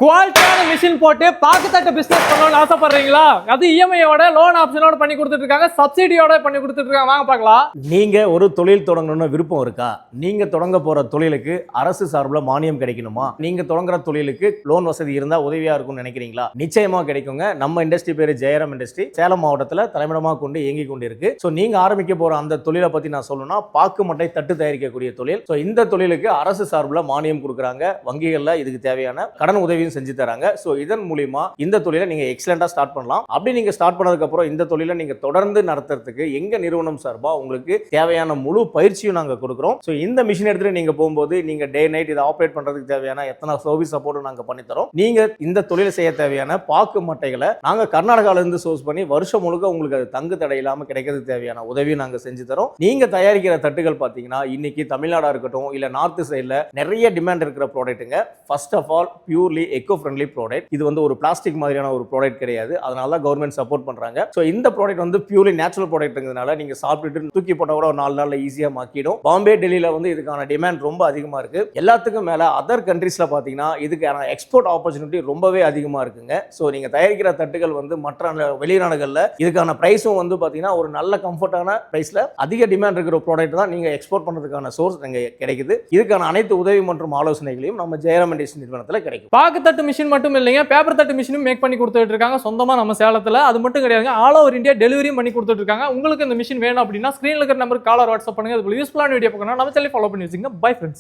குவாலிட்டியான மிஷின் போட்டு பாக்குத்தட்டு பிசினஸ் பண்ணணும்னு ஆசைப்படுறீங்களா? அது இஎம்ஐயோட லோன் ஆப்ஷனோட பண்ணி கொடுத்துட்டு இருக்காங்க, சப்சிடியோட பண்ணி கொடுத்துட்டு இருக்காங்க. வாங்க பார்க்கலாம். நீங்க ஒரு தொழில் தொடங்கணும்னு விருப்பம் இருக்கா? நீங்க தொடங்க போற தொழிலுக்கு அரசு சார்பில் மானியம் கிடைக்கணுமா? நீங்க தொடங்குற தொழிலுக்கு லோன் வசதி இருந்தா உதவியா இருக்கும்னு நினைக்கிறீங்களா? நிச்சயமா கிடைக்குங்க. நம்ம இண்டஸ்ட்ரி பேரு ஜெயராம் இண்டஸ்ட்ரி, சேலம் மாவட்டத்தில் தலைமையிடமாக கொண்டு இயங்கி கொண்டு இருக்கு. ஸோ நீங்க ஆரம்பிக்க போற அந்த தொழிலை பத்தி நான் சொல்லணும்னா பாக்கு மட்டை தட்டு தயாரிக்கக்கூடிய தொழில். ஸோ இந்த தொழிலுக்கு அரசு சார்பில் மானியம் கொடுக்குறாங்க. வங்கிகள்ல இதுக்கு தேவையான கடன் உதவி செஞ்சு தராங்க. சோ இதன் மூலமா இந்த தொழிலை நீங்க எக்ஸலென்ட்டா ஸ்டார்ட் பண்ணலாம். அப்படி நீங்க ஸ்டார்ட் பண்ணதுக்கு அப்புறம் இந்த தொழிலை நீங்க தொடர்ந்து நடத்துறதுக்கு எங்க நிறுவனம் சார்பா உங்களுக்கு தேவையான முழு பயிற்சியும் நாங்க கொடுக்குறோம். சோ இந்த மிஷின் எடுத்துட்டு நீங்க போகும்போது நீங்க டே நைட் இதை ஆப்ரேட் பண்றதுக்கு தேவையான எத்தனை சர்வீஸ் சப்போர்ட் நாங்க பண்ணி தரோம். நீங்க இந்த தொழிலை செய்ய தேவையான பாக்கு மட்டைகளை நாங்க கர்நாடகால இருந்து சோர்ஸ் பண்ணி வருஷம் முழுக்க உங்களுக்கு அது தங்கு தடை இல்லாம கிடைக்கிறதுக்கு தேவையான உதவியும் நாங்க செஞ்சு தரோம். நீங்க தயாரிக்கிற தட்டுகள் பாத்தீங்கன்னா இன்னைக்கு தமிழ்நாடா இருக்கட்டும் இல்ல நார்த் சைட்ல நிறைய டிமாண்ட் இருக்கிற ப்ராடக்ட்டுங்க. First of all purely eco friendly product. இது வந்து ஒரு பிளாஸ்டிக் மாதிரியான ஒரு ப்ராடக்ட் கிடையாது. அதனால தான் கவர்மெண்ட் சப்போர்ட் பண்றாங்க. சோ இந்த ப்ராடக்ட் வந்து பியூர்லி நேச்சுரல் ப்ராடக்ட்ங்கிறதுனால நீங்க சாப்பிட்டுட்டு தூக்கி போட்டா கூட ஒரு 4 நாள்ல ஈஸியா மாக்கிடும். பாம்பே டெல்லியில வந்து இதுக்கான டிமாண்ட் ரொம்ப அதிகமா இருக்கு. எல்லாத்துக்கும் மேல அதர் கண்ட்ரீஸ்ல பாத்தீங்கன்னா இதுக்கான எக்ஸ்போர்ட் ஆப்பர்ச்சுனிட்டி ரொம்பவே அதிகமா இருக்குங்க. சோ நீங்க தயாரிக்கிற தட்டுகள் வந்து மற்ற வெளிநாடுகள்ல இதுக்கான பிரைஸும் வந்து பாத்தீங்கன்னா ஒரு நல்ல கம்ஃபர்ட்டான பிரைஸ்ல அதிக டிமாண்ட் இருக்கிற ப்ராடக்ட் தான் நீங்க எக்ஸ்போர்ட் பண்றதுக்கான சோர்ஸ் நீங்க கிடைக்குது. இதுக்கான அனைத்து உதவி மற்றும் ஆலோசனைகளையும் நம்ம ஜெயராம் இண்டஸ்ட்ரி நிறுவனத்தில் கிடைக்கும். பாக்கு தட்டு மிஷின் மட்டும் இல்லைங்க, பேப்பர் தட்டு மிஷினும் மேக் பண்ணி கொடுத்துட்டு இருக்காங்க சொந்தமா நம்ம சேலத்துல. அது மட்டும் கிடையாதுங்க, ஆல் ஓவர் இந்தியா டெலிவரியும் பண்ணி கொடுத்துட்டு இருக்காங்க. உங்களுக்கு இந்த மிஷின் வேணும் அப்படின்னா ஸ்கிரீன்ல இருக்கிற நம்பருக்கு காலர் வாட்ஸ்அப் பண்ணுங்க. அது யூஸ்ஃபுல்லான வீடியோ பார்க்கணும். நம்ம சேனலை ஃபாலோ பண்ணி வச்சுங்க. Bye friends.